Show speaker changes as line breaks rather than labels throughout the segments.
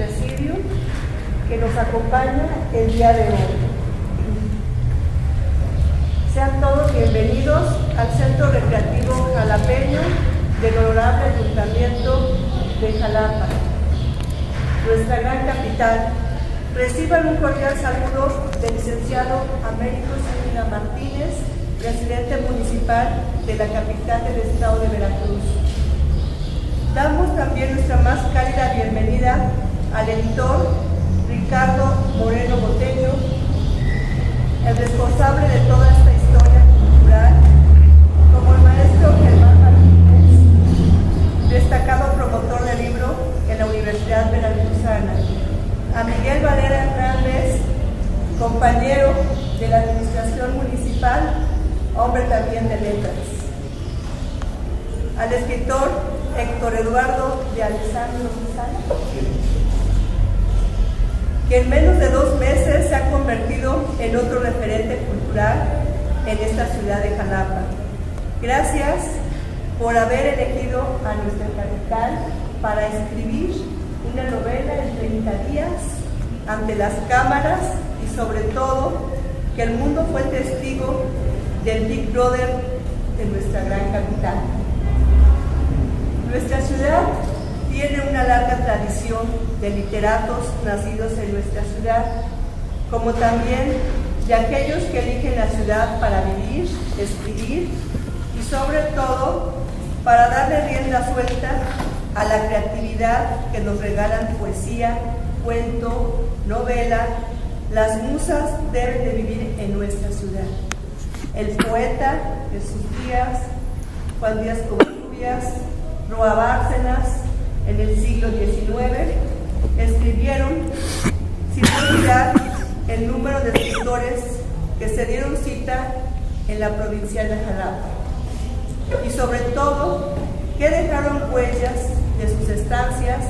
presidium que nos acompaña el día de hoy. Sean todos bienvenidos al Centro Recreativo Jalapeño del Honorable Ayuntamiento de Jalapa, nuestra gran capital. Reciban un cordial saludo del licenciado Américo Zúñiga Martínez, presidente municipal de la capital del estado de Veracruz. Damos también nuestra más cálida bienvenida al editor Ricardo Moreno Botello, el responsable de toda esta historia cultural, como el maestro Germán Martínez, destacado promotor del libro en la Universidad Veracruzana, a Miguel Valera Hernández, compañero de la administración municipal, hombre también de letras, al escritor Héctor Eduardo de Alessandro Susana, que en menos de 2 meses se ha convertido en otro referente cultural en esta ciudad de Jalapa. Gracias por haber elegido a nuestra capital para escribir una novela en 30 días ante las cámaras y sobre todo que el mundo fue testigo del Big Brother de nuestra gran capital. Nuestra ciudad tiene una larga tradición de literatos nacidos en nuestra ciudad, como también de aquellos que eligen la ciudad para vivir, escribir y sobre todo para darle rienda suelta a la creatividad que nos regalan poesía, cuento, novela. Las musas deben de vivir en nuestra ciudad. El poeta Jesús Díaz, Juan Díaz Covarrubias, Roa Bárcenas, en el siglo XIX, escribieron, sin olvidar el número de escritores que se dieron cita en la provincia de Jalapa. Y sobre todo, que dejaron huellas de sus estancias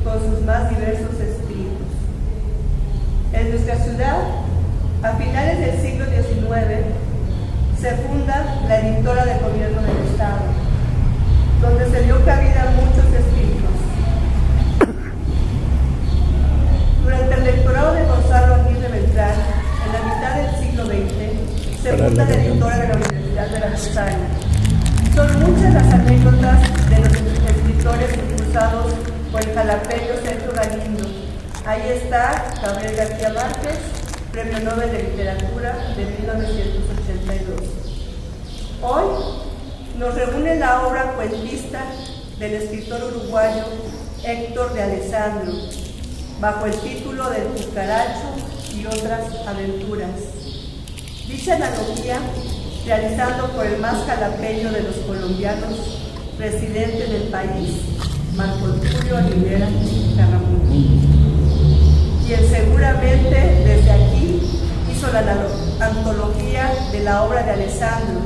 con sus más diversos escritos. En nuestra ciudad, a finales del siglo XIX, se funda la editora de gobierno del Estado, donde se dio cabida a muchos escritos. Durante el lectorado de Gonzalo Aguirre Beltrán, en la mitad del siglo XX, se funda la editora de la Universidad Veracruzana. Son muchas las anécdotas de los escritores impulsados por el jalapeño Sergio Galindo. Ahí está Gabriel García Márquez, Premio Nobel de Literatura de 1982. Hoy nos reúne la obra cuentista del escritor uruguayo Héctor de Alessandro, bajo el título del Cucaracho y otras aventuras. Dicha analogía, realizado por el más jalapeño de los colombianos, presidente del país, Marco Tulio Rivera Garramundi, quien seguramente desde aquí hizo la antología de la obra de Alessandro.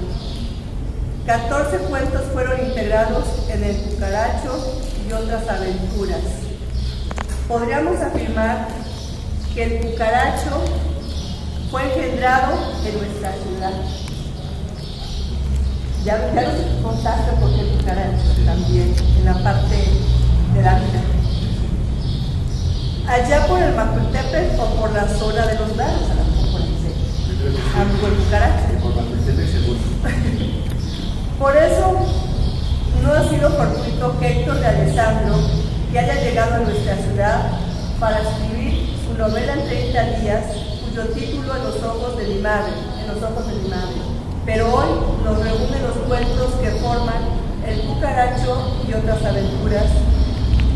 14 cuentos fueron integrados en el Cucaracho y otras aventuras. Podríamos afirmar que el cucaracho fue engendrado en nuestra ciudad. Ya nos contaste por qué el cucaracho también, en la parte de la vida. Allá por el Mapultepec o por la zona de los lagos, a lo mejor dice. Por el cucaracho.
Por Mapultepec seguro.
Por eso no ha sido fortuito que Héctor de Alessandro, que haya llegado a nuestra ciudad para escribir su novela en 30 días, cuyo título En los ojos de mi madre, Pero hoy nos reúnen los cuentos que forman El Cucaracho y otras aventuras,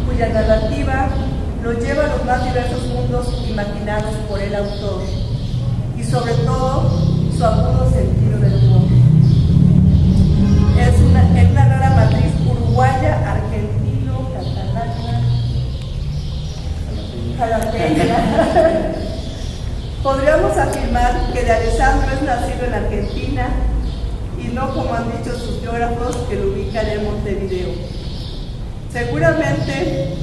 cuya narrativa nos lleva a los más diversos mundos imaginados por el autor, y sobre todo su agudo sentido del humor. Es una rara matriz uruguaya, argentino, catalana, jalapeña. Podríamos afirmar que de Alessandro es nacido en Argentina y no como han dicho sus biógrafos que lo ubican en Montevideo. Seguramente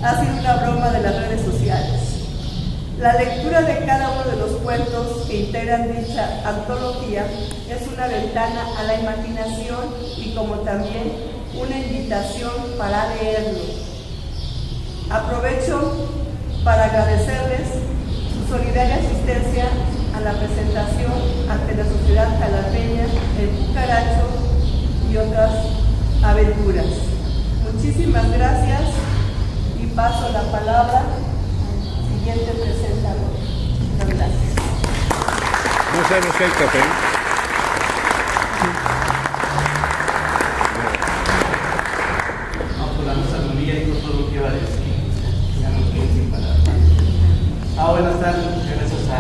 ha sido una broma de las redes sociales. La lectura de cada uno de los cuentos que integran dicha antología es una ventana a la imaginación y como también una invitación para leerlo. Aprovecho para agradecerles su solidaria asistencia a la presentación ante la sociedad jalapeña, el cucaracho y otras aventuras. Muchísimas gracias y paso la palabra al siguiente presentador. Muchas gracias.
No sabemos qué hay café.
Buenas tardes, muchas gracias a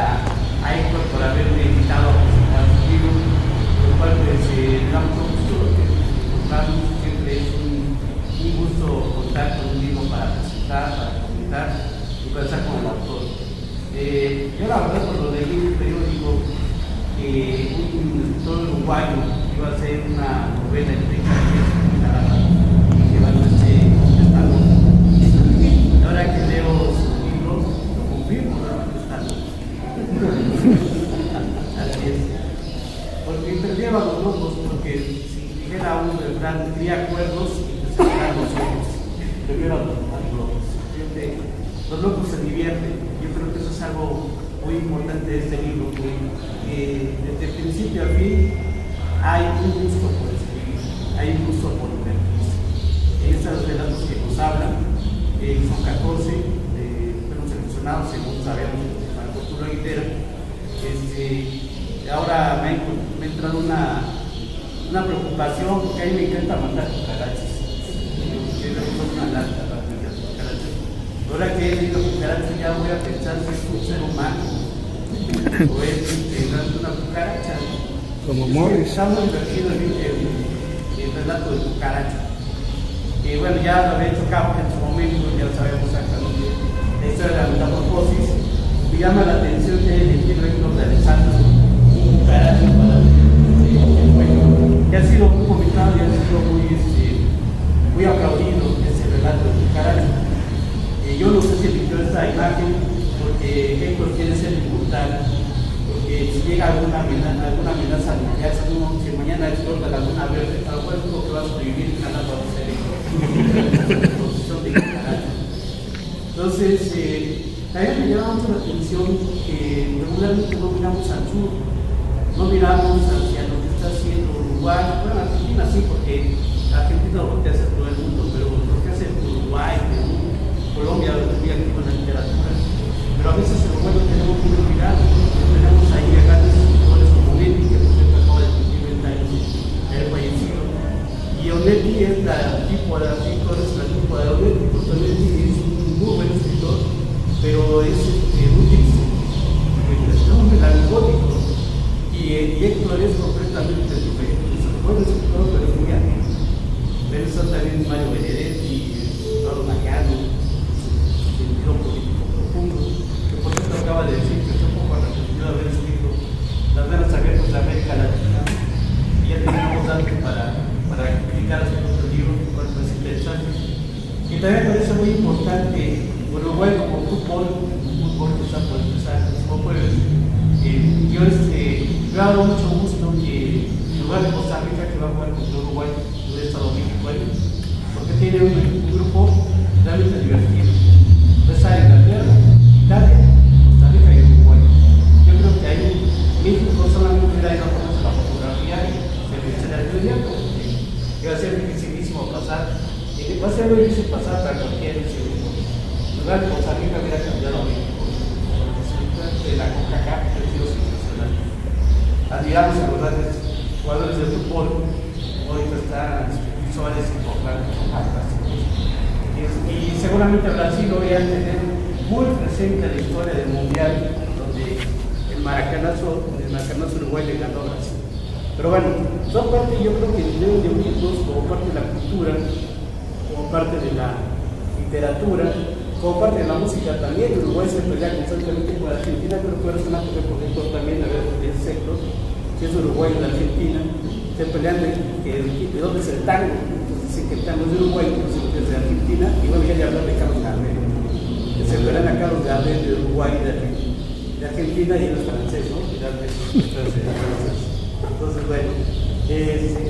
Héctor por haberme invitado a presentar su libro, por lo cual pues, me da mucho gusto, porque para mí siempre es un gusto contar con un libro para presentar, para comentar y conversar con el autor. Yo la verdad cuando leí un periódico que un escritor uruguayo iba a hacer una novela en 30 días que va a ser contestado. Y ahora que leo su libro, lo confirmo. Así es. Porque perdía los locos, porque si dijera un refrán, cría cuernos y pues sacar los ojos. Prefiero a los locos. Los locos se divierten. Yo creo que eso es algo muy importante de este libro, que desde el principio a fin hay un gusto por escribir, hay un gusto por divertirse. Estos relatos que nos hablan son 14, fueron seleccionados según sabemos para cultura entera. Ahora me ha entrado una preocupación, porque a mí me encanta mandar cucarachas. Yo soy una lata para mandar cucarachas. Ahora que he leído cucarachas ya voy a pensar si es un ser humano o es una cucaracha.
Como Morris.
Está muy divertido el relato de cucaracha. Y bueno, ya lo había hecho Kafka en su momento, ya lo sabemos exactamente. La historia de la metamorfosis. Me llama la atención que el libro de Alessandro, un cucaracha para el cuello, que ha sido muy comentado y ha sido muy aplaudido ese relato de cucaracha. Yo no sé si eligió esta imagen porque Héctor quiere ser inmortal, porque si llega alguna amenaza nuclear, si mañana explota la luna verde, tal cual es lo que va a sobrevivir ganando a los cerebros. Entonces, también me llama mucho la atención que regularmente no miramos al sur, no miramos hacia lo que está haciendo Uruguay, bueno, Argentina sí, porque Argentina lo que hace todo el mundo, pero lo que hace Uruguay, Perú, Colombia, lo que muy activo en la literatura, pero a veces el Uruguay lo tenemos muy olvidado, tenemos ahí a grandes escritores como Onetti, que por cierto acaba de cumplir 20 años de haber fallecido, y Onetti es la tipo de Onetti, porque Onetti es un muy buen escritor, pero es muy triste, es un melancólico, y Héctor es completamente diferente. Es un buen escritor, pero es muy activo. Pero está también Mario Benedetti, Eduardo Mariano, su sentido político profundo, que por cierto acaba de decir que está un poco arrepentido de haber escrito Las Venas Abiertas de América Latina, y ya teníamos algo para explicar su otro libro, que es interesante. Y también me parece muy importante Uruguay como fútbol que está por empezar, como pueblos. Yo he dado mucho gusto que en lugar de Costa Rica, que va a jugar contra Uruguay, hubiera estado México ahí, porque tiene un grupo realmente divertido. Está Inglaterra, Italia, Costa Rica y Uruguay. Yo creo que ahí México solamente hubiera ido a ponerse la fotografía y se le ayudaría, porque iba a ser dificilísimo pasar. Va a ser muy difícil pasar para cualquier segundo. En lugar de Costa Rica hubiera cambiado a México. De la CONCACAF, que ha sido sensacional. Admiramos a los grandes jugadores de fútbol. Ahorita está Suárez y Portland, que son fantásticos. Y seguramente Brasil lo voy a tener muy presente en la historia del Mundial, donde el Maracanazo Uruguay le ganó a Brasil. Pero bueno, son parte, yo creo que deben de unirnos como parte de la cultura, como parte de la literatura, como parte de la música también. Uruguay se pelea constantemente con Argentina, pero fue resonante por ejemplo también a ver el sector, que es Uruguay y la Argentina, se pelean de dónde es el tango. Entonces dicen que el tango es de Uruguay, pero es de Argentina, y bueno, ya le hablan de Carlos Gardel, que se pelean a Carlos Gardel de Uruguay y de Argentina, y él es francés, ¿no? Entonces, bueno,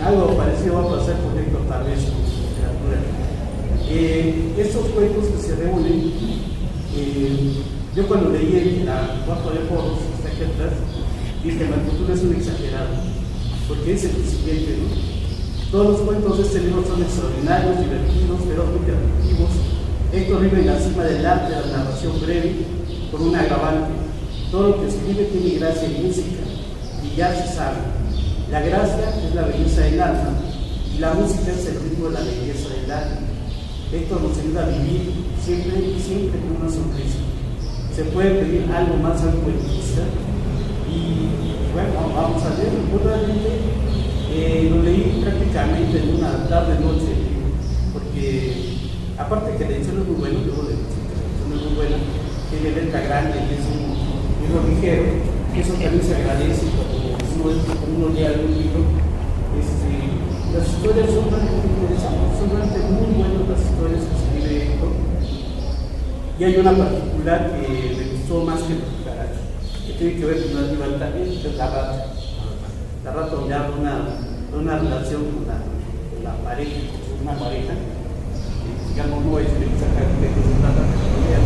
algo parecido va a pasar con Héctor tal vez con su literatura. Estos cuentos que se reúnen Yo cuando leí la cuarta de Foros, está aquí atrás, dije, Marco Tulio es un exagerado, porque es el siguiente, ¿no? Todos los cuentos de este libro son extraordinarios, divertidos, ferozmente afectivos. Héctor vive en la cima del arte de la narración breve, con un agravante. Todo lo que escribe tiene gracia y música, y ya se sabe. La gracia es la belleza del alma, y la música es el ritmo de la belleza del alma. Héctor nos ayuda a vivir siempre con una sonrisa. Se puede pedir algo más al poetista, y bueno, vamos a ver. Lo leí prácticamente en una tarde-noche, porque aparte que la edición es muy buena, debo decir que la edición es muy buena, tiene letra grande y es un libro ligero, eso también se agradece cuando uno lee algún libro. Las historias son realmente interesantes, son realmente muy buenas las historias que escribe Héctor, y hay una particular que me gustó más que el cucaracho, que tiene que ver con una libertad también, que es la rata. La rata donde habla una relación con la pareja, con una pareja, digamos, no es exactamente que se trata de la.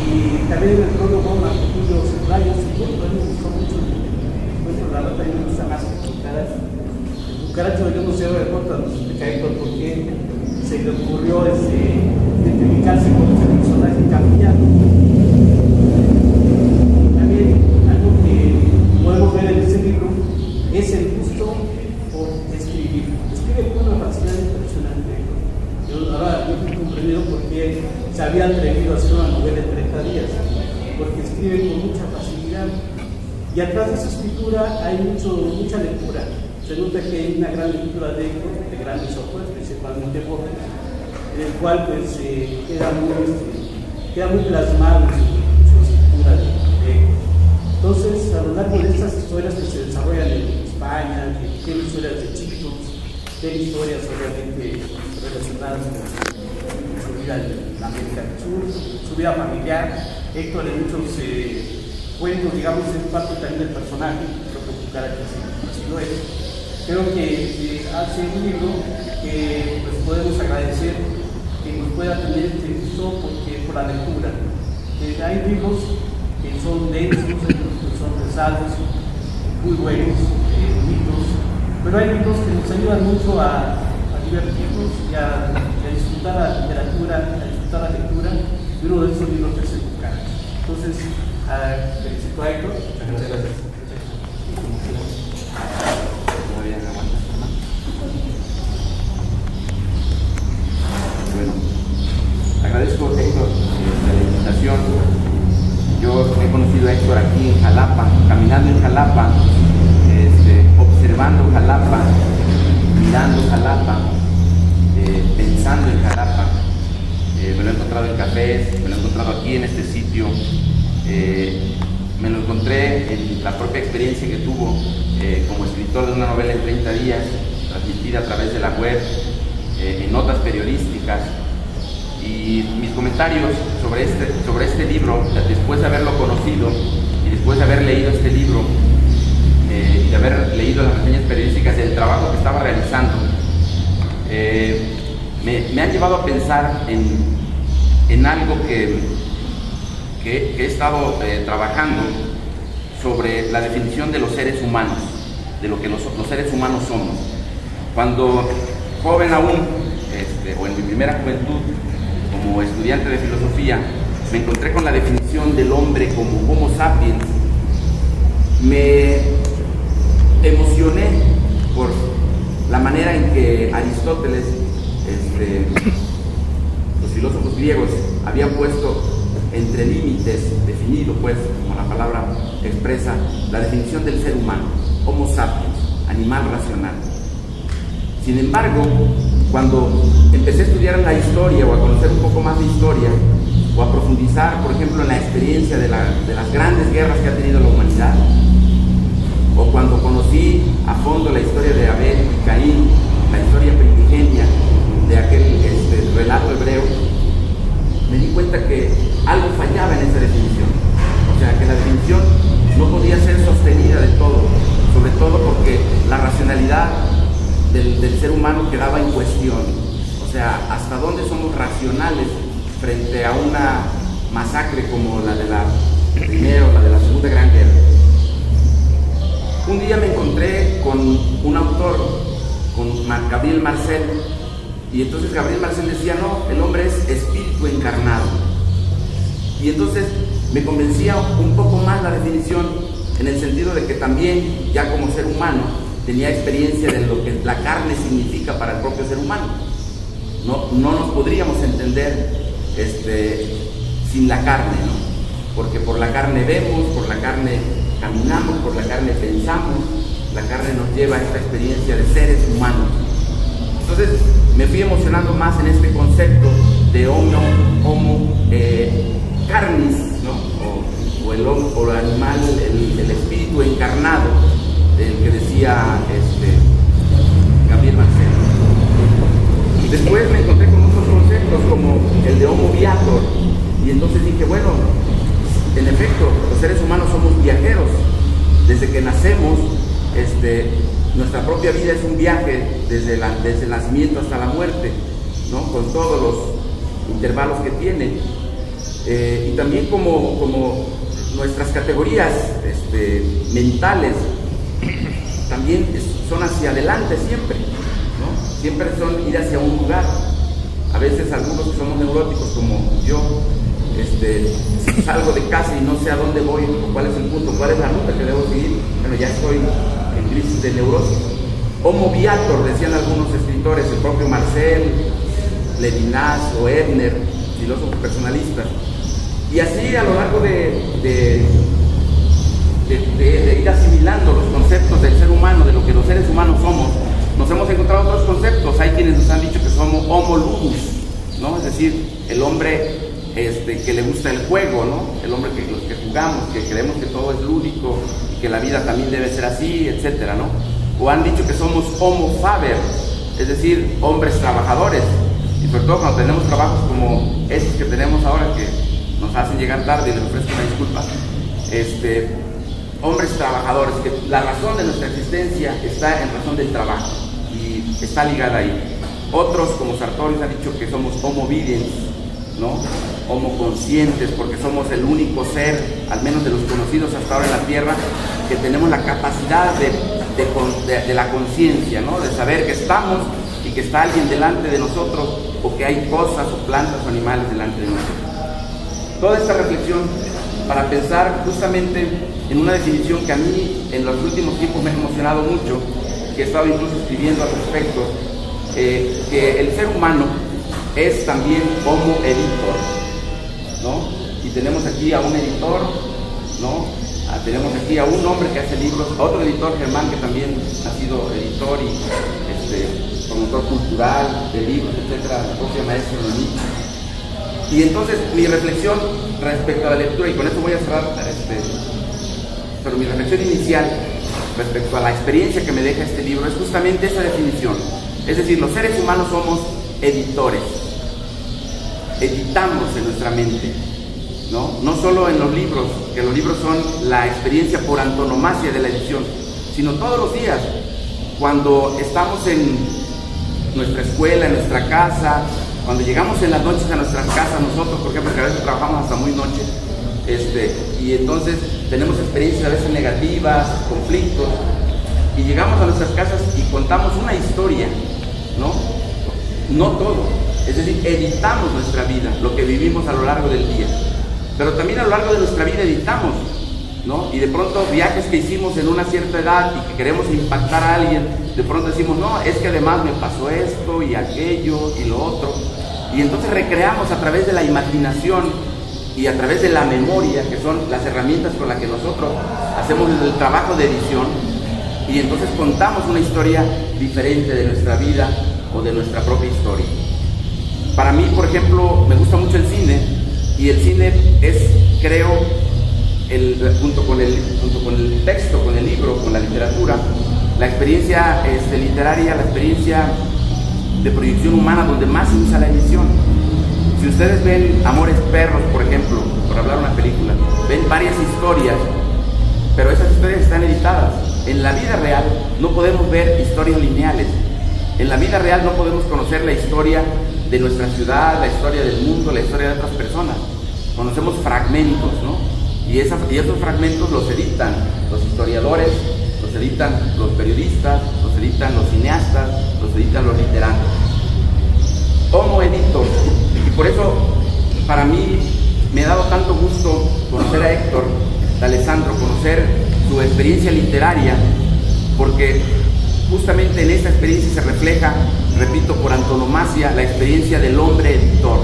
Y también el prólogo Marco Tulio Ceballos, y bueno, a mí me gustó mucho. Bueno, la rata a mí me gusta más que el cucaracho. El cucaracho, yo no sé, de Rota nos explica Héctor por qué se le ocurrió identificarse con ese personaje cambiado. También algo que podemos ver en este libro es el gusto por escribir. Escribe con una facilidad impresionante. Ahora yo he comprendido por qué se había atrevido a hacer una novela en 30 días, porque escribe con mucha facilidad. Y atrás de esa escritura hay mucha lectura. Se nota que hay una gran lectura de grandes autores, principalmente Borges, en el cual pues, queda muy plasmado su escritura de Héctor. Entonces, a lo largo de estas historias que se desarrollan en España, que tienen historias de chicos, tienen historias obviamente relacionadas con su vida en la América del Sur, su vida familiar. Héctor en muchos cuentos, digamos, es parte también del personaje, creo que Cucaracho así lo es. Creo que hace un libro que pues, podemos agradecer que nos pueda tener este gusto por la lectura. Hay libros que son densos, que son pesados, muy buenos, bonitos, pero hay libros que nos ayudan mucho a divertirnos y a disfrutar la literatura, a disfrutar la lectura, y uno de esos libros es el Cucaracho. Entonces, felicito a Héctor. Muchas gracias.
Bueno, agradezco a Héctor la invitación. Yo he conocido a Héctor aquí en Jalapa, caminando en Jalapa, observando Jalapa, mirando Jalapa, pensando en Jalapa. Me lo he encontrado en cafés, me lo he encontrado aquí en este sitio. Me lo encontré en la propia experiencia que tuvo como escritor de una novela en 30 días, transmitida a través de la web, en notas periodísticas. Y mis comentarios sobre este libro, después de haberlo conocido y después de haber leído este libro y de haber leído las reseñas periodísticas del trabajo que estaba realizando, me han llevado a pensar en algo que he estado trabajando sobre la definición de los seres humanos, de lo que los seres humanos somos. Cuando joven aún, o en mi primera juventud, como estudiante de filosofía, me encontré con la definición del hombre como Homo sapiens. Me emocioné por la manera en que Aristóteles, los filósofos griegos, habían puesto entre límites, definido pues, como la palabra expresa, la definición del ser humano, Homo sapiens, animal racional. Sin embargo, cuando empecé a estudiar la historia o a conocer un poco más de historia o a profundizar, por ejemplo, en la experiencia de las grandes guerras que ha tenido la humanidad, o cuando conocí a fondo la historia de Abel y Caín, la historia primigenia de aquel relato hebreo, me di cuenta que algo fallaba en esa definición. O sea, que la definición no podía ser sostenida del todo, sobre todo porque la racionalidad del ser humano quedaba en cuestión. O sea, hasta dónde somos racionales frente a una masacre como la de la Primera o la de la Segunda Gran Guerra. Un día me encontré con un autor, con Gabriel Marcel, y entonces Gabriel Marcel decía, no, el hombre es espíritu encarnado. Y entonces me convencía un poco más la definición, en el sentido de que también, ya como ser humano, tenía experiencia de lo que la carne significa para el propio ser humano. No nos podríamos entender sin la carne, ¿no? Porque por la carne vemos, por la carne caminamos, por la carne pensamos, la carne nos lleva a esta experiencia de seres humanos. Entonces me fui emocionando más en este concepto de homo carnis, ¿no? o el animal, el espíritu encarnado, del que decía Gabriel Marcel. Y después me encontré con otros conceptos como el de homo viator, y entonces dije, bueno, en efecto, los seres humanos somos viajeros. Desde que nacemos, nuestra propia vida es un viaje desde el nacimiento hasta la muerte, ¿no? Con todos los intervalos que tiene. Y también como nuestras categorías mentales también son hacia adelante siempre, ¿no? Siempre son ir hacia un lugar. A veces algunos que somos neuróticos como yo, salgo de casa y no sé a dónde voy, o cuál es el punto, cuál es la ruta que debo seguir, bueno, ya estoy en crisis de neurosis. Homo viator, decían algunos escritores, el propio Marcel, Levinas o Ebner, filósofos personalistas. Y así a lo largo de ir asimilando los conceptos del ser humano, de lo que los seres humanos somos, nos hemos encontrado otros conceptos. Hay quienes nos han dicho que somos homo ludus, ¿no? Es decir, el hombre que le gusta el juego, ¿no? El hombre los que jugamos, que creemos que todo es lúdico y que la vida también debe ser así, etcétera, ¿no? O han dicho que somos homo faber, es decir, hombres trabajadores, y sobre todo cuando tenemos trabajos como estos que tenemos ahora, que nos hacen llegar tarde, y les ofrezco una disculpa, hombres trabajadores, que la razón de nuestra existencia está en razón del trabajo y está ligada ahí. Otros, como Sartori, han dicho que somos homo videns, ¿no? Homo conscientes, porque somos el único ser, al menos de los conocidos hasta ahora en la Tierra, que tenemos la capacidad de la conciencia, ¿no? De saber que estamos y que está alguien delante de nosotros, o que hay cosas o plantas o animales delante de nosotros. Toda esta reflexión para pensar justamente en una definición que a mí en los últimos tiempos me ha emocionado mucho, que he estado incluso escribiendo al respecto, que el ser humano es también homo editor, ¿no? Y tenemos aquí a un editor, ¿no? Tenemos aquí a un hombre que hace libros, a otro editor, Germán, que también ha sido editor y promotor cultural de libros, etcétera, la propia maestra Noemí. Y entonces mi reflexión respecto a la lectura, y con esto voy a cerrar, pero mi reflexión inicial respecto a la experiencia que me deja este libro es justamente esa definición. Es decir, los seres humanos somos editores, editamos en nuestra mente, no solo en los libros, que los libros son la experiencia por antonomasia de la edición, sino todos los días, cuando estamos en nuestra escuela, en nuestra casa, cuando llegamos en las noches a nuestras casas, nosotros, por ejemplo, que a veces trabajamos hasta muy noche, y entonces tenemos experiencias a veces negativas, conflictos, y llegamos a nuestras casas y contamos una historia, no todo, es decir, editamos nuestra vida, lo que vivimos a lo largo del día, pero también a lo largo de nuestra vida editamos, y de pronto viajes que hicimos en una cierta edad y que queremos impactar a alguien, de pronto decimos, no, es que además me pasó esto y aquello y lo otro, y entonces recreamos a través de la imaginación y a través de la memoria, que son las herramientas con las que nosotros hacemos el trabajo de edición, y entonces contamos una historia diferente de nuestra vida o de nuestra propia historia. Para mí, por ejemplo, me gusta mucho el cine, y el cine es, creo, junto con el texto, con el libro, con la literatura, la experiencia literaria, la experiencia de proyección humana donde más se usa la edición. Si ustedes ven Amores Perros, por ejemplo, por hablar de una película, ven varias historias, pero esas historias están editadas. En la vida real no podemos ver historias lineales. En la vida real no podemos conocer la historia de nuestra ciudad, la historia del mundo, la historia de otras personas. conocemos fragmentos, ¿no? Y esos fragmentos los editan los historiadores, los editan los periodistas, los editan los cineastas, los editan los literatos. Homo editor. Y por eso, para mí, me ha dado tanto gusto conocer a Héctor D'Alessandro, conocer su experiencia literaria, porque justamente en esa experiencia se refleja, repito, por antonomasia, la experiencia del hombre editor,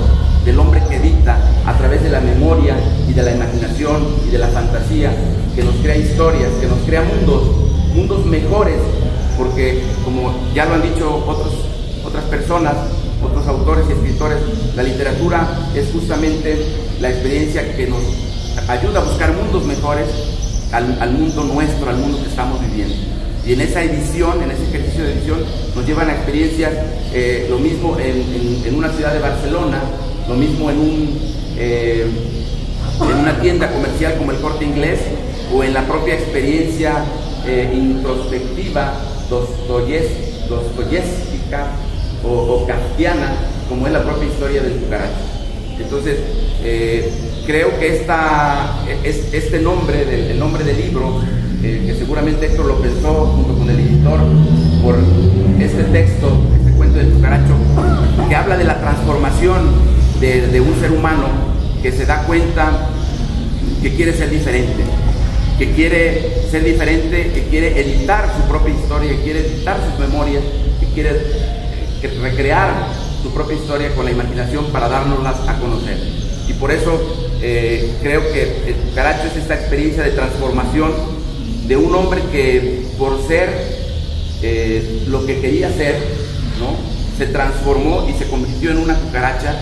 del hombre que edita a través de la memoria y de la imaginación y de la fantasía, que nos crea historias, que nos crea mundos mejores, porque como ya lo han dicho otras personas, otros autores y escritores, la literatura es justamente la experiencia que nos ayuda a buscar mundos mejores al mundo nuestro, al mundo que estamos viviendo. Y en esa edición, en ese ejercicio de edición, nos llevan a experiencias, lo mismo en una ciudad de Barcelona, lo mismo en una tienda comercial como el Corte Inglés, o en la propia experiencia introspectiva dostoyevská o kafkiana, como es la propia historia del cucaracho. Entonces, creo que este nombre, el nombre del libro, que seguramente Héctor lo pensó junto con el editor, por este texto, este cuento del cucaracho, que habla de la transformación de un ser humano que se da cuenta que quiere ser diferente, que quiere editar su propia historia, que quiere editar sus memorias, que quiere recrear su propia historia con la imaginación para dárnoslas a conocer. Y por eso creo que el cucaracho es esta experiencia de transformación de un hombre que, por ser lo que quería ser, ¿no?, se transformó y se convirtió en una cucaracha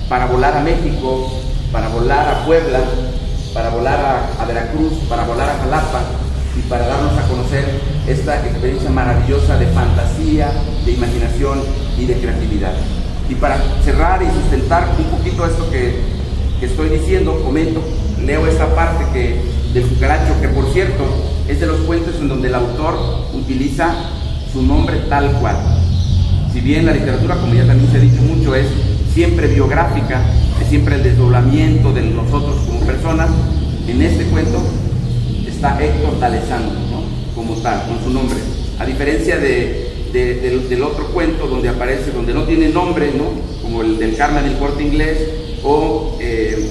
para volar a México, para volar a Puebla, para volar a Veracruz, para volar a Jalapa, y para darnos a conocer esta experiencia maravillosa de fantasía, de imaginación y de creatividad. Y para cerrar y sustentar un poquito esto que estoy diciendo, leo esta parte del cucaracho, que por cierto es de los cuentos en donde el autor utiliza su nombre tal cual. Si bien la literatura, como ya también se ha dicho mucho, es siempre biográfica, es siempre el desdoblamiento de nosotros como personas, en este cuento está Héctor D'Alessandro, ¿no?, como tal, con su nombre. A diferencia del otro cuento donde aparece, donde no tiene nombre, ¿no?, como el del Carmen del Corte Inglés, o el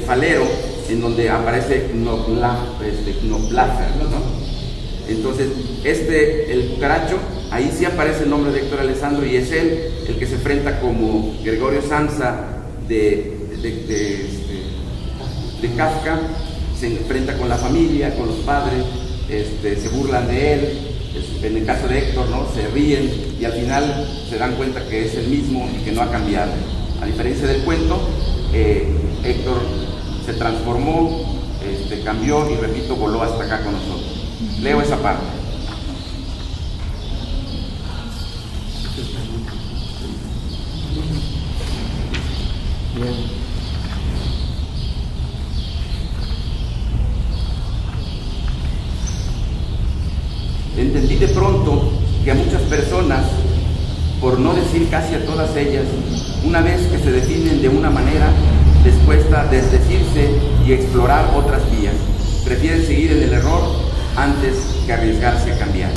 Falero, en donde aparece Knoblacher, ¿no? Entonces, el cucaracho, ahí sí aparece el nombre de Héctor D'Alessandro, y es él el que se enfrenta como Gregorio Samsa de Kafka. Se enfrenta con la familia, con los padres, se burlan de él, en el caso de Héctor, ¿no?, se ríen, y al final se dan cuenta que es el mismo y que no ha cambiado. A diferencia del cuento, Héctor se transformó, cambió y, repito, voló hasta acá con nosotros. Leo esa parte. Entendí de pronto que a muchas personas, por no decir casi a todas ellas, una vez que se definen de una manera, les cuesta desdecirse y explorar otras vías. Prefieren seguir en el error antes que arriesgarse a cambiar.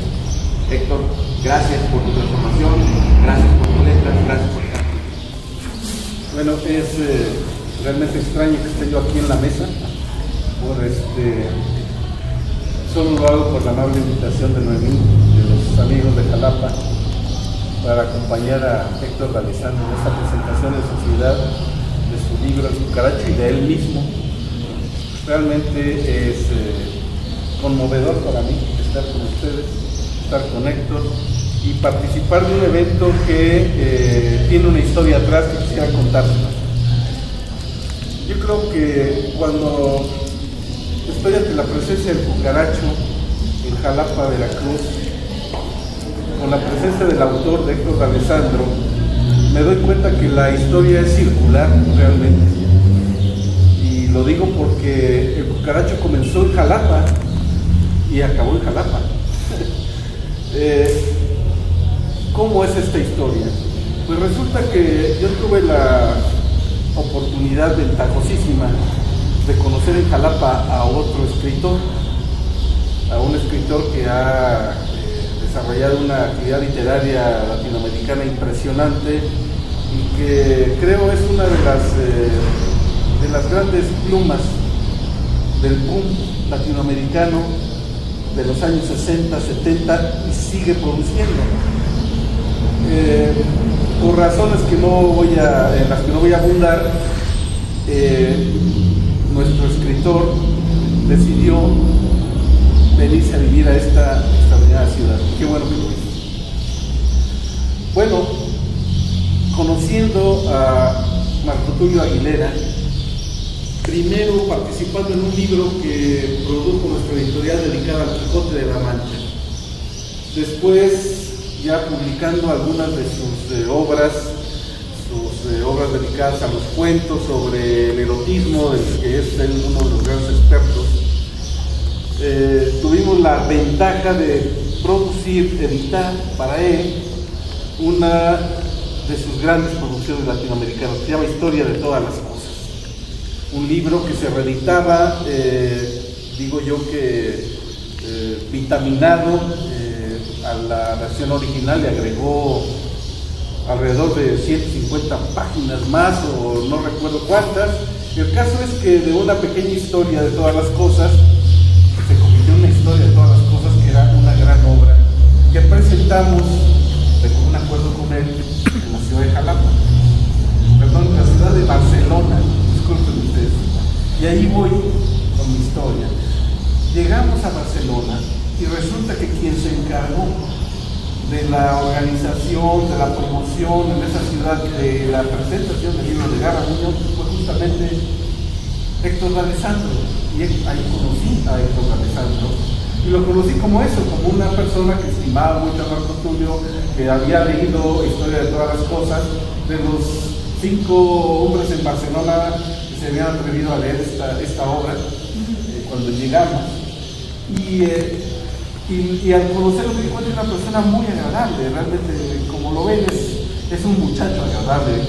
Héctor, gracias por tu transformación, gracias por tus letras, gracias por estar aquí.
Bueno, es realmente extraño que esté yo aquí en la mesa, solo lo hago por la amable invitación de Noemí, de los amigos de Jalapa, para acompañar a Héctor D'Alessandro en esta presentación en sociedad de su libro El cucaracho y de él mismo. Realmente es conmovedor para mí estar con ustedes, estar con Héctor y participar de un evento que tiene una historia atrás que quisiera contársela. Yo creo que cuando estoy ante la presencia del cucaracho en Jalapa, Veracruz, con la presencia del autor de Héctor D'Alessandro, me doy cuenta que la historia es circular realmente. Y lo digo porque el cucaracho comenzó en Jalapa y acabó en Jalapa. ¿Cómo es esta historia? Pues resulta que yo tuve oportunidad ventajosísima de conocer en Jalapa a otro escritor, a un escritor que ha desarrollado una actividad literaria latinoamericana impresionante y que creo es una de las grandes plumas del boom latinoamericano de los años 60, 70 y sigue produciendo. Por razones en las que no voy a abundar, nuestro escritor decidió venirse a vivir a esta extraordinaria ciudad. Qué bueno que lo hizo. Bueno, conociendo a Marco Tulio Aguilera, primero participando en un libro que produjo nuestra editorial dedicada al Quijote de la Mancha, después ya publicando algunas de sus obras dedicadas a los cuentos sobre el erotismo, del que es él uno de los grandes expertos. Tuvimos la ventaja de editar para él una de sus grandes producciones latinoamericanas, que se llama Historia de todas las cosas. Un libro que se reeditaba, digo yo que vitaminado, a la versión original le agregó alrededor de 150 páginas más, o no recuerdo cuántas. El caso es que de una pequeña historia de todas las cosas se convirtió en una historia de todas las cosas, que era una gran obra que presentamos de común acuerdo con él en la ciudad de Jalapa, perdón, en la ciudad de Barcelona, disculpen ustedes. Y ahí voy con mi historia. Llegamos a Barcelona y resulta que quien se encargó de la organización, de la promoción en esa ciudad, de la presentación del libro de Garramuño, fue justamente Héctor D'Alessandro. Y ahí conocí a Héctor D'Alessandro. Y lo conocí como eso, como una persona que estimaba mucho a Marco Tulio, que había leído Historia de todas las cosas, de los 5 hombres en Barcelona que se habían atrevido a leer esta obra cuando llegamos. Y al conocerlo me di cuenta de una persona muy agradable, realmente, como lo ven, es un muchacho agradable.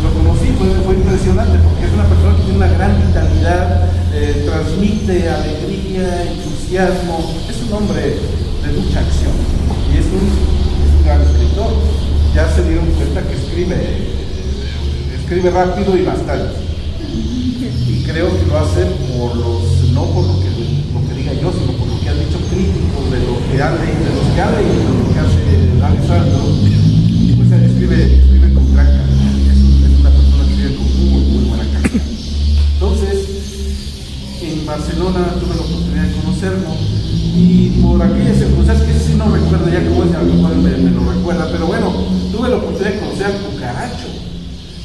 Lo conocí, fue impresionante, porque es una persona que tiene una gran vitalidad, transmite alegría, entusiasmo, es un hombre de mucha acción y es un gran escritor. Ya se dieron cuenta que escribe rápido y bastante, y creo que lo hace no por lo que diga yo, sino por lo que han dicho críticos de lo que han leído, de los que han leído, de lo que hace D'Alessandro. Pues él escribe con gran calidad, es una persona que escribe con muy buena calidad. Entonces, en Barcelona tuve la oportunidad de conocerlo, y por aquellas circunstancias, que sí no recuerdo ya cómo es, a lo mejor me lo recuerda, pero bueno, tuve la oportunidad de conocer al Cucaracho,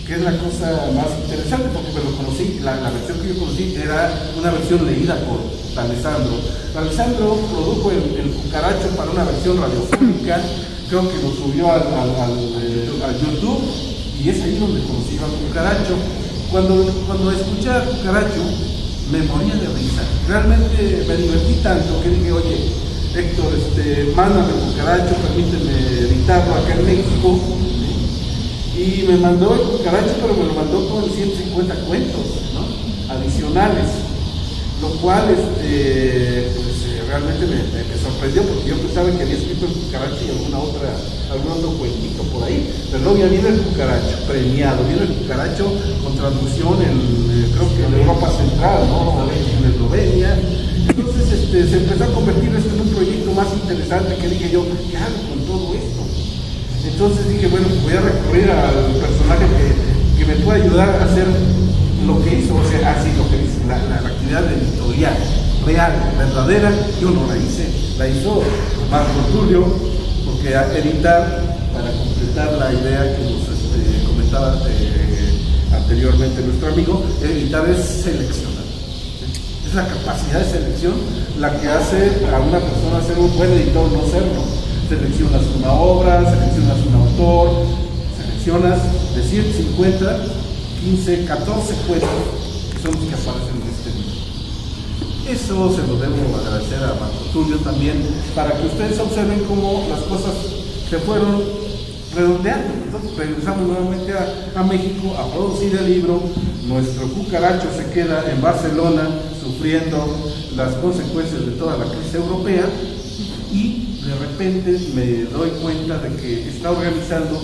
que es la cosa más interesante, porque me lo conocí, la versión que yo conocí era una versión leída por D'Alessandro. D'Alessandro produjo el Cucaracho para una versión radiofónica, creo que lo subió al YouTube, y es ahí donde conocí al Cucaracho. Cuando escuché al Cucaracho, me moría de risa. Realmente me divertí tanto que dije, oye, Héctor, mándame el Cucaracho, permíteme editarlo acá en México. Y me mandó el Cucaracho, pero me lo mandó con 150 cuentos, ¿no?, adicionales, lo cual realmente me sorprendió, porque yo pensaba que había escrito el Cucaracho y algún otro cuentito por ahí, pero no, ya viene el Cucaracho premiado, viene el Cucaracho con traducción creo que en Europa Central, ¿no?, en Eslovenia. Entonces se empezó a convertir esto en un proyecto más interesante, que dije yo, ¿qué hago con todo esto? Entonces dije, bueno, voy a recurrir al personaje que me pueda ayudar a hacer lo que hizo, o sea, así lo que dice, la actividad editorial, real, verdadera. Yo no la hice, la hizo Marco Tulio, porque editar, para completar la idea que nos comentaba anteriormente nuestro amigo, editar es seleccionar. Es la capacidad de selección la que hace a una persona ser un buen editor, no serlo. Seleccionas una obra, seleccionas un autor, seleccionas de 150, 15, 14 cuentos que son los que aparecen en este libro. Eso se lo debo agradecer a Marco Tulio también, para que ustedes observen cómo las cosas se fueron redondeando. Entonces regresamos nuevamente a México a producir el libro. Nuestro cucaracho se queda en Barcelona sufriendo las consecuencias de toda la crisis europea, y de repente me doy cuenta de que está organizando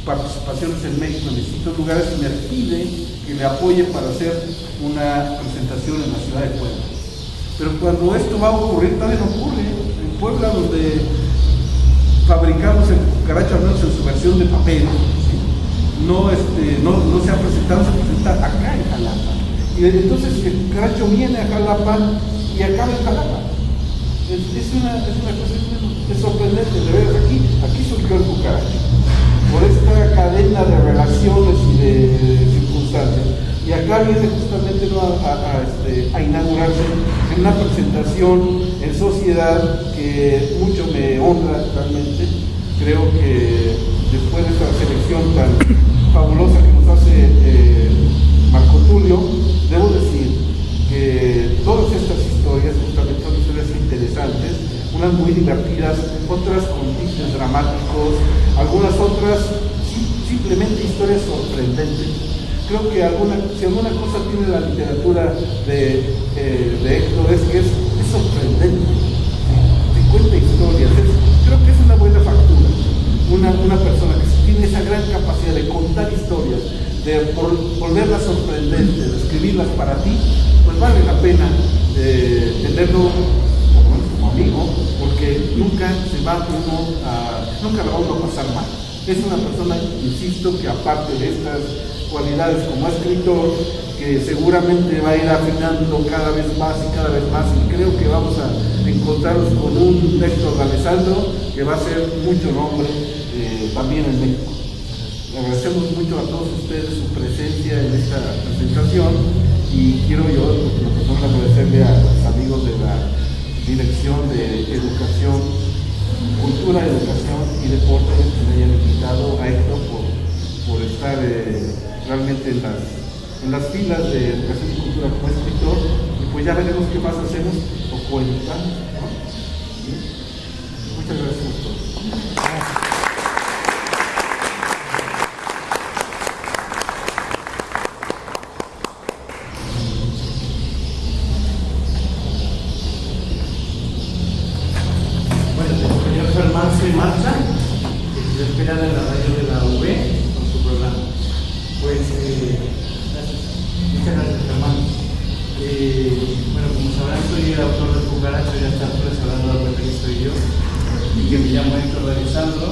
participaciones en México en distintos lugares y me pide que le apoye para hacer una presentación en la ciudad de Puebla. Pero cuando esto va a ocurrir, todavía no ocurre. En Puebla, donde fabricamos el cucaracho, al menos en su versión de papel, ¿sí? no se ha presentado, se presenta acá en Jalapa. Y entonces el cucaracho viene a Jalapa y acaba en Jalapa. Es una cosa, es sorprendente, de ver, aquí surgió el cucaracho, por esta cadena de relaciones y de circunstancias. Y acá viene justamente a inaugurarse en una presentación en sociedad que mucho me honra realmente. Creo que después de esta selección tan fabulosa que nos hace Marco Tulio, debo decir que todas estas historias justamente son historias interesantes, unas muy divertidas, otras con tintes dramáticos, algunas otras simplemente historias sorprendentes. Creo que si alguna cosa tiene la literatura de Héctor es que es sorprendente, te cuenta historias, creo que es una buena factura, una persona que tiene esa gran capacidad de contar historias, de volverlas sorprendentes, de escribirlas para ti, pues vale la pena tenerlo como amigo, porque nunca la va uno a pasar mal. Es una persona, insisto, que aparte de estas cualidades como escritor, que seguramente va a ir afinando cada vez más, y creo que vamos a encontrarnos con un Héctor D'Alessandro que va a hacer mucho nombre también en México. Le agradecemos mucho a todos ustedes su presencia en esta presentación, y quiero yo, por persona, agradecerle a los amigos de la Dirección de Educación, Cultura, Educación y Deporte que me hayan invitado, a Héctor por estar realmente en las filas de Educación y Cultura como escritor, y pues ya veremos qué más hacemos o coeditando, ¿no? ¿Sí? Muchas gracias a todos.
Marcha, que se espera en la radio de la UB con su programa. Pues, gracias. Muchas gracias, Germán. Bueno, como sabrán, soy el autor del cucaracho, ya está pues hablando de lo que soy yo, y que me llamo Héctor D'Alessandro.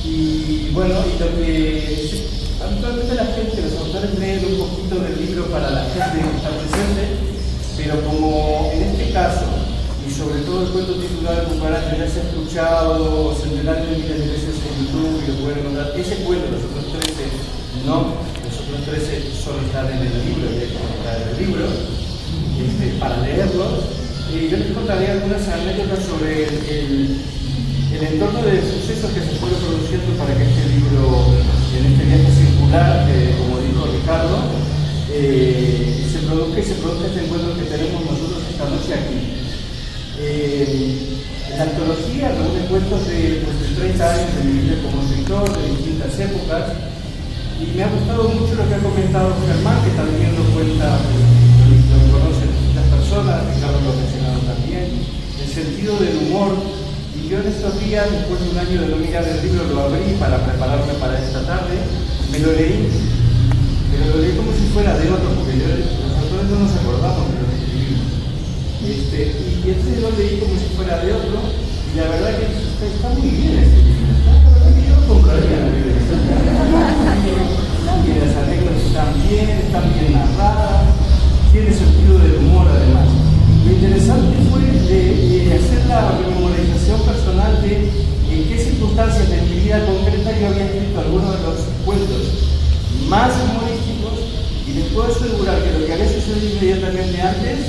Y bueno, y lo que habitualmente la gente, los autores leen un poquito del libro para la gente que está presente, pero como en este caso, y sobre todo el cuento titulado Cucaracho ya se ha escuchado centenares de miles de veces en YouTube, y lo pueden encontrar. Ese cuento, los otros 13, no, los otros 13 solo están en el libro, y hay que comprar el libro para leerlos. Yo les contaré algunas anécdotas sobre el entorno de sucesos que se fueron produciendo para que este libro, en este viaje circular, como dijo Ricardo, se produzca este encuentro que tenemos nosotros esta noche aquí. La antología reúne cuentos de 30 años de mi vida como escritor, de distintas épocas, y me ha gustado mucho lo que ha comentado Germán, que también lo cuenta, lo conocen distintas personas, Ricardo lo ha mencionado también, el sentido del humor. Y yo en estos días, después de un año de no mirar el libro, lo abrí para prepararme para esta tarde, me lo leí como si fuera de otro, porque los autores no nos acordamos de lo que escribimos. Y entonces lo leí como si fuera de otro, y la verdad que está muy bien este libro. La verdad que yo lo compraría. Y las anécdotas están bien narradas, tiene sentido del humor además. Lo interesante fue hacer la memorización personal de en qué circunstancias de mi vida concreta yo había escrito algunos de los cuentos más humorísticos, y les puedo asegurar que lo que había sucedido inmediatamente antes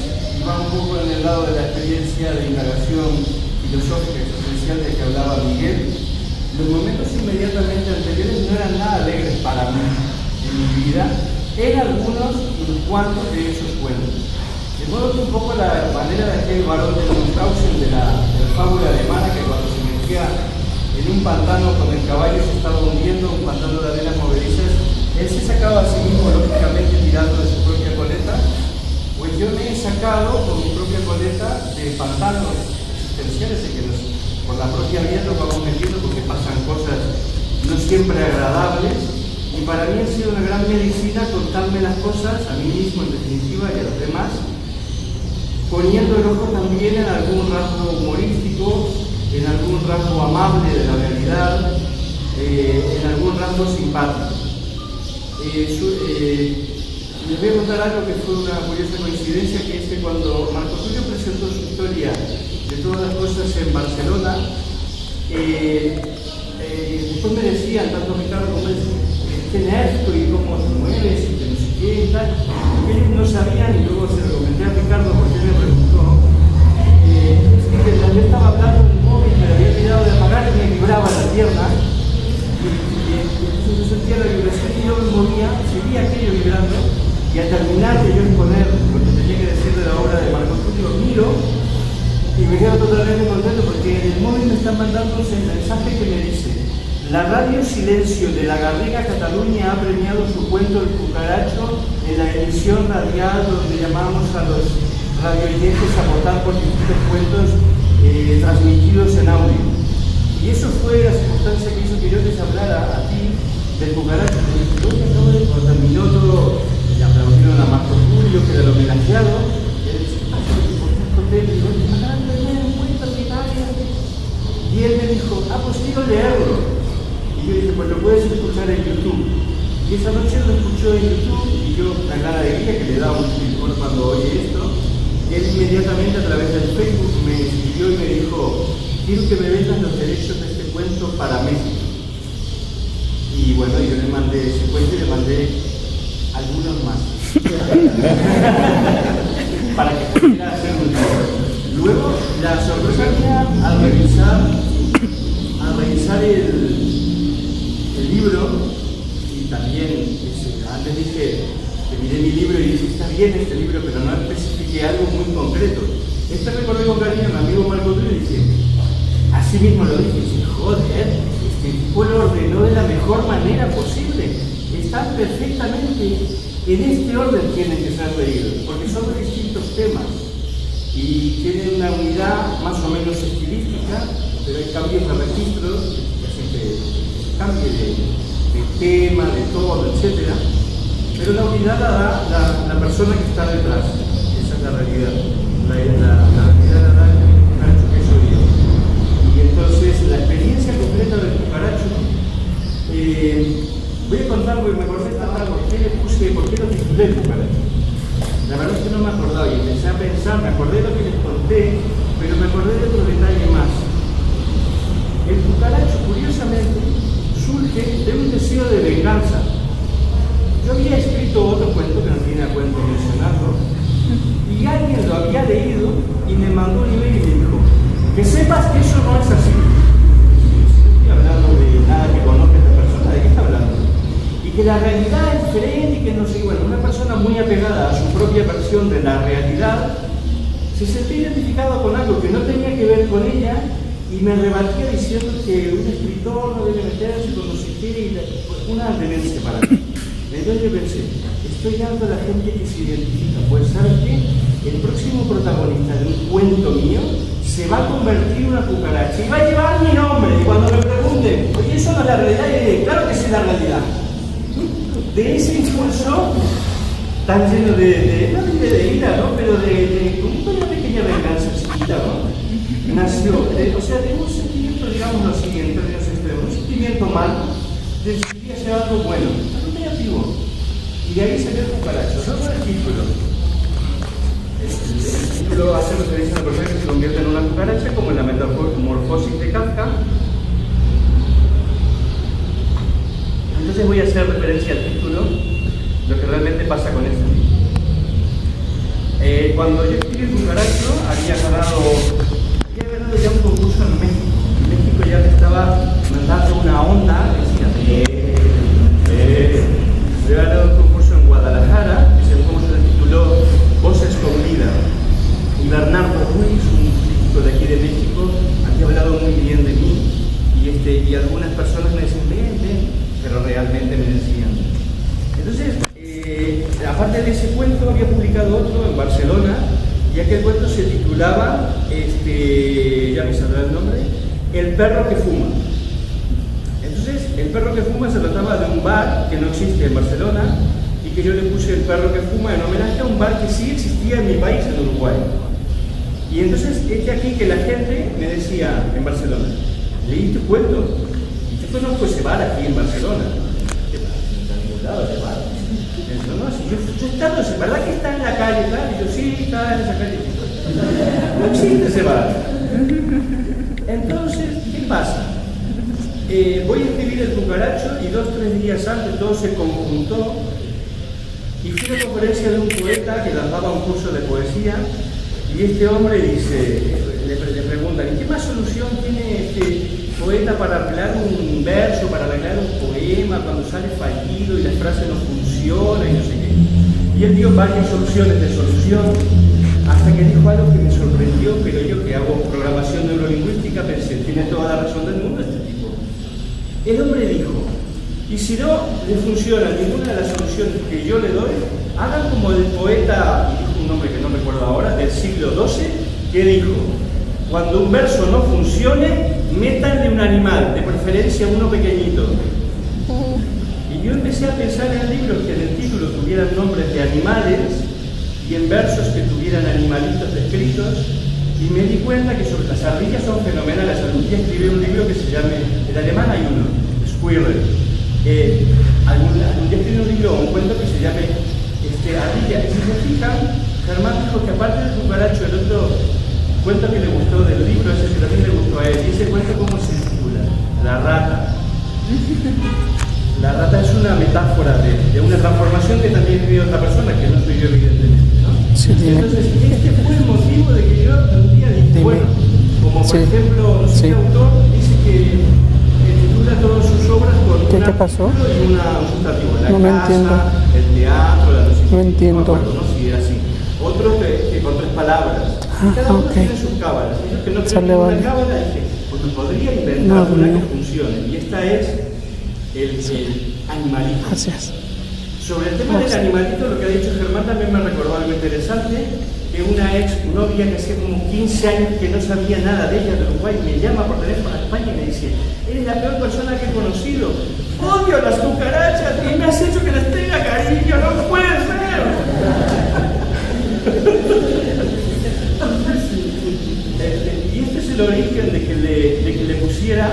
va un poco en el lado de la experiencia de indagación filosófica existencial de que hablaba Miguel. Los momentos inmediatamente anteriores no eran nada alegres para mí en mi vida, en algunos cuantos de esos cuentos. De modo que un poco la manera de aquel varón de Munchausen, de la fábula alemana, que cuando se metía en un pantano con el caballo se estaba hundiendo, un pantano de arenas movedizas, él se sacaba a sí mismo, lógicamente, tirando de su propia coleta. Pues yo me he sacado con mi propia coleta de pantanos existenciales en que por la propia vida nos vamos metiendo porque pasan cosas no siempre agradables, y para mí ha sido una gran medicina contarme las cosas a mí mismo en definitiva y a los demás, poniendo el ojo también en algún rasgo humorístico, en algún rasgo amable de la realidad, en algún rasgo simpático. Les voy a contar algo que fue una curiosa coincidencia, que es que cuando Marco Tulio presentó su historia de todas las cosas en Barcelona, después me decían, tanto Ricardo como él, ¿quién es esto y cómo te mueves y que no sé qué y tal? Y ellos no sabían, y luego se lo comenté a Ricardo porque él me preguntó, yo estaba hablando en el móvil, me lo había olvidado de apagar y me vibraba la pierna, y entonces yo sentía la vibración y yo me movía, seguía aquello vibrando, y al terminar de yo exponer lo que tenía que decir de la obra de Marco Tulio, miro y me quedo totalmente contento porque en el móvil me están mandando un mensaje que me dice: la radio Silencio de la Garriga Cataluña ha premiado su cuento El Cucaracho en la emisión radial donde llamamos a los radioyentes a votar por distintos cuentos transmitidos en audio. Y eso fue la circunstancia que hizo que yo les hablara a ti del Cucaracho. Cuando terminó todo, le aplaudieron a Marco Tulio, que era el homenajeado, y él dice: y él me dijo: pues quiero leerlo. Y yo dije: pues lo puedes escuchar en YouTube. Y esa noche lo escuchó en YouTube, y yo, la gran alegría que le da un escritor cuando oye esto, y él inmediatamente a través del Facebook me escribió y me dijo: quiero que me vendan los derechos de este cuento para México. Y bueno, yo le mandé ese cuento y le mandé algunos más para que pudiera hacer un libro. Luego, la sorpresa mía al revisar el libro, y también antes dije que miré mi libro y dije: está bien este libro, pero no especifiqué algo muy concreto. Recordé con cariño a mi amigo Marco Tulio y dije, así mismo lo dije, y dije: joder, este tipo lo ordenó de la mejor manera posible. Están perfectamente en este orden, tienen que ser leídos, porque son de distintos temas y tienen una unidad más o menos estilística, pero hay cambios de registro, que hacen que cambie de tema, de tono, etc. Pero la unidad la da la persona que está detrás. Esa es la realidad. La realidad la da el Cucaracho, que soy yo. Y entonces la experiencia concreta del Cucaracho, voy a contar porque me acordé por qué lo titulé Cucaracho. La verdad es que no me acordaba y empecé a pensar, me acordé de lo que les conté, pero me acordé de otro detalle más. El Cucaracho, curiosamente, surge de un deseo de venganza. Yo había escrito otro cuento, que no tiene a cuento mencionarlo, y alguien lo había leído y me mandó un email y me dijo: que sepas que eso no es así. No estoy hablando de nada que conozca esta persona, ¿de qué está hablando? Y que la realidad es diferente y que no sé, bueno, una persona muy apegada a su propia versión de la realidad se sentía identificada con algo que no tenía que ver con ella y me rebatía diciendo que un escritor no debe meterse con los quiere, una demencia para mí. Entonces yo pensé, estoy dando a la gente que se identifica, pues ¿sabes qué? El próximo protagonista de un cuento mío se va a convertir en una cucaracha y va a llevar mi nombre. Y cuando me pregunten, oye, ¿eso no es la realidad? Yo diré, claro que sí es la realidad. De ese impulso tan lleno no de ira, ¿no? Pero de una pequeña venganza chiquita, ¿no? Nació, o sea, de un sentimiento, digamos lo siguiente, en términos extremos, un sentimiento mal, decidí hacer algo bueno, algo negativo. Y de ahí salió el Cucaracho. Luego el título. El título hace referencia a una persona que se convierte en una cucaracha, como en la metamorfosis de Kafka. Entonces voy a hacer referencia al título, lo que realmente pasa con esto. Cuando yo escribí el Cucaracho, había ganado ya un concurso en México. En México ya me estaba mandando una onda, decía, había ganado un concurso en Guadalajara, que se tituló Voces con Vida. Y Bernardo Ruiz, un crítico de aquí de México, había hablado muy bien de mí, y aparte de ese cuento, había publicado otro en Barcelona, y aquel cuento se titulaba, ya me saldrá el nombre, El perro que fuma. Entonces, El perro que fuma se trataba de un bar que no existe en Barcelona, y que yo le puse El perro que fuma en homenaje a un bar que sí existía en mi país, en Uruguay. Y entonces, es de aquí que la gente me decía en Barcelona, leí tu cuento, y yo conozco ese bar aquí en Barcelona. ¿Qué pasa? No está en ningún lado ese bar. No, si yo he estado, ¿verdad que está en la calle tal? Y yo, sí, está en esa calle. No existe ese bar. Entonces, ¿qué pasa? Voy a escribir El Cucaracho y 2 o 3 días antes todo se conjuntó y fui a una conferencia de un poeta que daba un curso de poesía y este hombre dice, le preguntan, ¿y qué más solución tiene este poeta para arreglar un verso, para arreglar un poema cuando sale fallido y la frase no funciona y no sé qué? Y él dio varias soluciones de solución hasta que dijo algo que me sorprendió, pero yo que hago programación neurolingüística pensé, tiene toda la razón del mundo este tipo. El hombre dijo, y si no le funciona ninguna de las soluciones que yo le doy, hagan como el poeta, y dijo un nombre que no recuerdo ahora, del siglo XII, que dijo, cuando un verso no funcione, métanle un animal, de preferencia uno pequeñito. Y yo empecé a pensar en libros que en el título tuvieran nombres de animales y en versos que tuvieran animalitos descritos, y me di cuenta que sobre las ardillas son fenomenales. Algún día escribí un libro que se llame, en alemán hay uno, Squirrel. Algún día escribí un libro o un cuento que se llame Ardilla. Y si se fijan, Germán dijo que aparte del cucaracho, el otro cuento que le gustó del libro, ese que también le gustó a él, y ese cuento ¿cómo se titula? La rata. La rata es una metáfora de una transformación que también vive otra persona, que no soy yo evidentemente, ¿no? Sí, entonces, este fue el motivo de que yo un día dije, bueno, como por ejemplo, no sé qué autor dice que titula todas sus obras con
¿Qué
una
pasó?
y un sustantivo, la
No me
casa,
entiendo.
el teatro, la música.
No entiendo.
No me acuerdo, ¿no? Si era así. Otro que con 3 palabras. Y cada uno tiene sus cábalas. Y yo que no creo en una cábala dije, pues me podría inventar una que funcione. Y esta es el animalito.
Gracias.
Sobre el tema del animalito, lo que ha dicho Germán también me recordó algo interesante, que una ex novia que hacía como 15 años que no sabía nada de ella de Uruguay me llama por teléfono a España y me dice, eres la peor persona que he conocido, odio las cucarachas y me has hecho que les tenga cariño, no puede ser. Y este es el origen de que le pusiera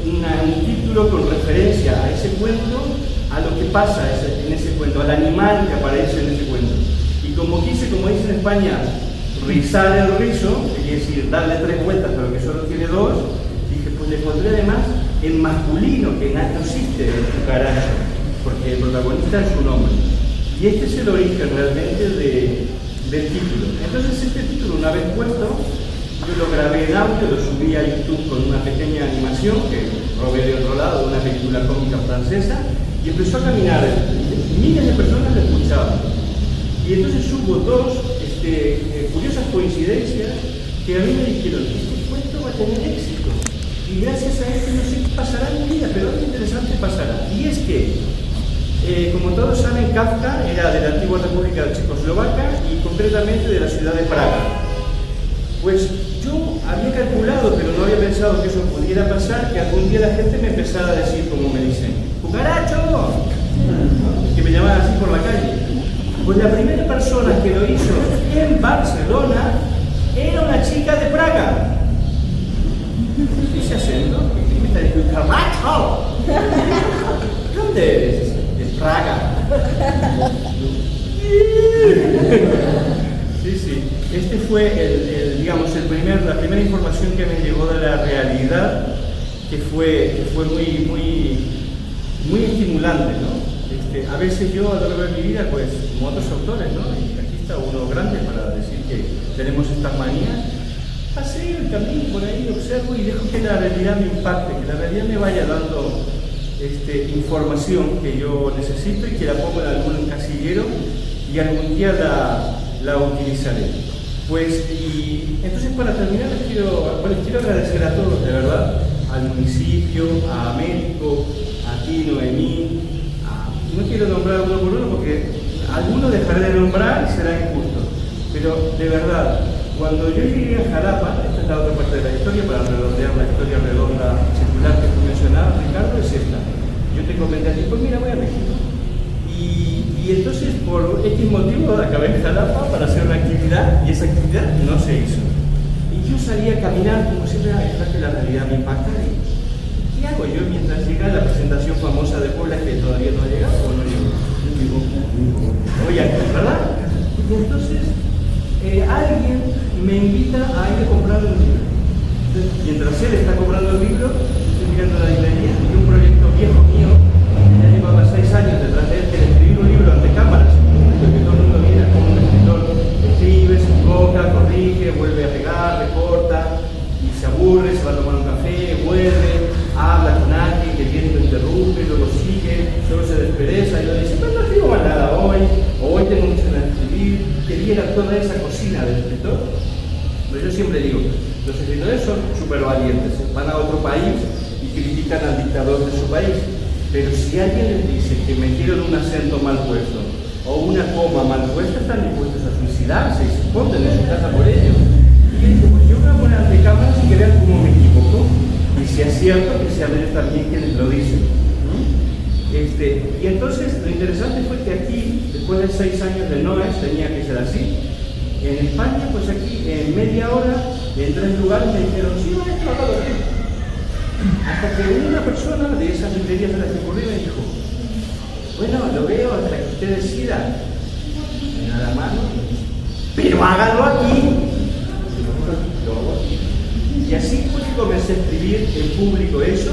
un título con referencia a ese cuento, a lo que pasa en ese cuento, al animal que aparece en ese cuento. Y como quise, como dice en España, rizar el rizo, que quiere decir darle 3 vueltas pero que solo tiene 2, dije, pues le pondré además en masculino, que no existe el cucaracho, porque el protagonista es un hombre. Y este es el origen realmente del título. Entonces este título, una vez puesto, yo lo grabé en audio, lo subí a YouTube con una pequeña animación que robé de otro lado, de una película cómica francesa, y empezó a caminar. Miles de personas lo escuchaban. Y entonces hubo 2 curiosas coincidencias que a mí me dijeron, este cuento va a tener éxito. Y gracias a esto no sé qué pasará en mi vida, pero algo interesante pasará. Y es que, como todos saben, Kafka era de la antigua República Checoslovaca y concretamente de la ciudad de Praga. Pues yo había calculado, pero no había pensado que eso pudiera pasar, que algún día la gente me empezara a decir, como me dicen, ¡cucaracho! Que me llamaban así por la calle. Pues la primera persona que lo hizo en Barcelona era una chica de Praga. Ese acento, ¿qué me está diciendo? ¡Cucaracho! ¿Dónde eres? De Praga. Sí. Este fue la primera información que me llegó de la realidad, que fue muy estimulante, ¿no? A veces yo a lo largo de mi vida, pues, como otros autores, ¿no? Y aquí está uno grande para decir que tenemos estas manías. Paseo el camino por ahí, observo y dejo que la realidad me impacte, que la realidad me vaya dando información que yo necesito y que la pongo en algún casillero y algún día la utilizaré. Pues, y entonces para terminar les quiero agradecer a todos, de verdad, al municipio, a Américo, a ti, Noemí, no quiero nombrar uno por uno porque alguno dejaré de nombrar y será injusto, pero de verdad, cuando yo llegué a Jalapa, esta es la otra parte de la historia, para redondear la historia redonda circular que tú mencionabas, Ricardo, es esta. Yo te comenté a ti, pues mira, voy a México. Y entonces, por X motivo, acabé en Jalapa para hacer una actividad, y esa actividad no se hizo. Y yo salí a caminar, como siempre, a dejar que la realidad me impactara. ¿Qué hago yo mientras llega la presentación famosa de Puebla, que todavía no ha llegado o no llegó? Oye, ¿verdad? Y entonces, alguien me invita a ir a comprar un libro. Entonces, mientras él está comprando el libro, estoy mirando la librería y un proyecto viejo mío, ya llevaba 6 años detrás de él, que escribir un libro ante cámaras, que todo el mundo mira como un escritor escribe, se equivoca, corrige, vuelve a pegar, recorta, y se aburre, se va a tomar un café, vuelve, habla con alguien que viene, lo interrumpe, luego sigue, luego se despereza y luego dice, pues no escribo más nada hoy, o hoy tengo mucho que escribir, que viera toda esa cocina del escritor. Pero yo siempre digo, los escritores son súper valientes, van a otro país y critican al dictador de su país, pero si alguien les dice que metieron un acento mal puesto o una coma mal puesta, están dispuestos a suicidarse y se esconden en su casa por ello. Y yo digo, pues yo voy a poner ante cámaras y que vean cómo me equivoco, y si es cierto, que sean ellos también quienes lo dicen. Y entonces lo interesante fue que aquí, después de 6 años de Noes, tenía que ser así. En España, pues aquí, en media hora, en 3 lugares me dijeron, sí, maestro, al lado de ti. Hasta que una persona de esas librerías a las que ocurrí me dijo, bueno, lo veo hasta que usted decida. Me da la mano, pero hágalo aquí. Lo hago aquí. Y así fue que comencé a escribir en público eso.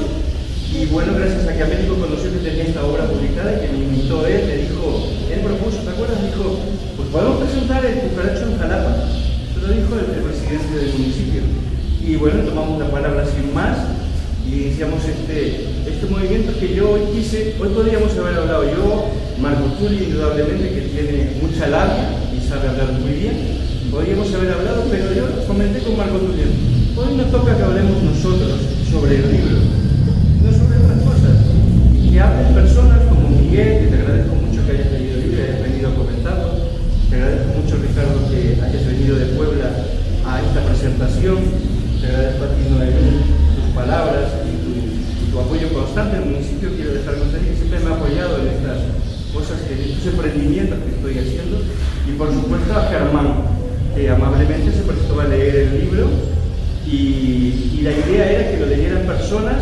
Y bueno, gracias a que Américo conoció que tenía esta obra publicada y que me invitó él, me dijo, él propuso, ¿te acuerdas? Dijo, pues podemos presentar el cucaracho en Jalapa. Eso lo dijo el presidente del municipio. Y bueno, tomamos la palabra sin más y iniciamos este movimiento que yo hoy quise. Hoy podríamos haber hablado yo, Marco Tulli, indudablemente, que tiene mucha labia y sabe hablar muy bien. Podríamos haber hablado, pero yo comenté con Marco Tulli. Hoy nos toca que hablemos nosotros sobre el libro, no sobre otras cosas. Que hablen personas como Miguel, que te agradezco mucho que hayas leído el libro y hayas venido a comentarlo. Te agradezco mucho, Ricardo, que hayas venido de Puebla a esta presentación. Te agradezco a ti, Noemí, tus palabras y tu apoyo constante. El municipio, quiero dejar constancia que siempre me ha apoyado en estas cosas, en estos emprendimientos que estoy haciendo. Y por supuesto a Germán, que amablemente se prestó a leer el libro. Y la idea era que lo leyeran personas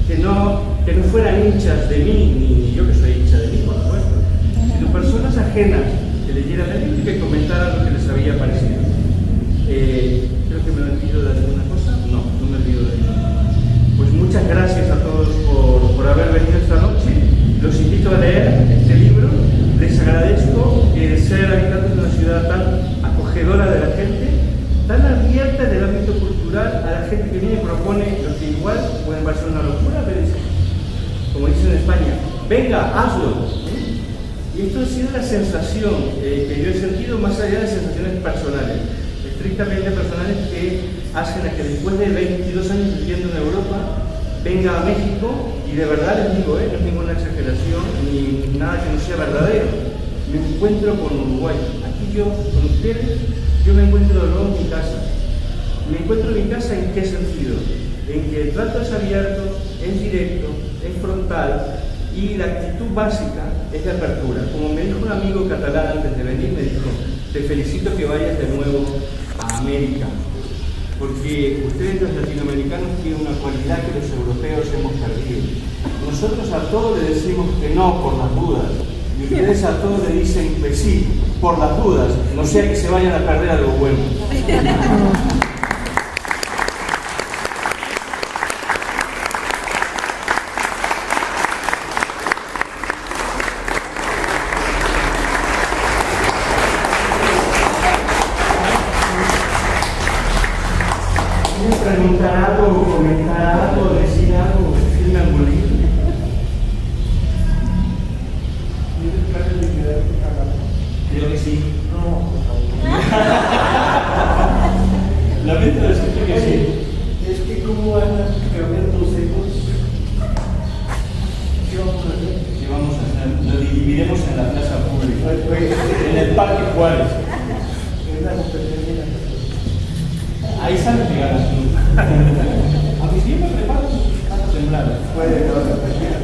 que no fueran hinchas de mí, ni yo que soy hincha de mí, por supuesto, sino personas ajenas que leyeran el libro y que comentaran lo que les había parecido. Creo que me olvido de alguna cosa. No me olvido de eso. Pues muchas gracias a todos por haber venido esta noche. Los invito a leer este libro. Les agradezco que ser habitantes de una ciudad tan acogedora de la gente, tan abierta en el ámbito cultural a la gente que viene y propone lo que igual puede parecer una locura, pero es, como dicen en España, venga, hazlo. Y esto ha sido la sensación que yo he sentido, más allá de sensaciones personales, estrictamente personales, que hacen a que después de 22 años viviendo en Europa, venga a México y de verdad les digo, no es ninguna exageración ni nada que no sea verdadero. Me encuentro con Uruguay. Aquí yo, con ustedes, yo me encuentro de nuevo en mi casa. Me encuentro en mi casa ¿en qué sentido? En que el trato es abierto, es directo, es frontal y la actitud básica es de apertura. Como me dijo un amigo catalán antes de venir, me dijo, te felicito que vayas de nuevo a América, porque ustedes los latinoamericanos tienen una cualidad que los europeos hemos perdido. Nosotros a todos le decimos que no por las dudas, y ustedes a todos le dicen que sí por las dudas, no sea que se vayan a perder algo bueno. Preguntar algo, comentar algo, decir algo, decirme algo libre. Creo que sí.
No,
Lamento decirte que sí.
es que cómo van a cambiar tus ecos. ¿Qué vamos a hacer?
¿Qué vamos a hacer? Lo dividimos.
miremos en la plaza pública, en el Parque Juárez. Ahí salen pegadas. A mí siempre me preparan, a temblar.
Puede, no,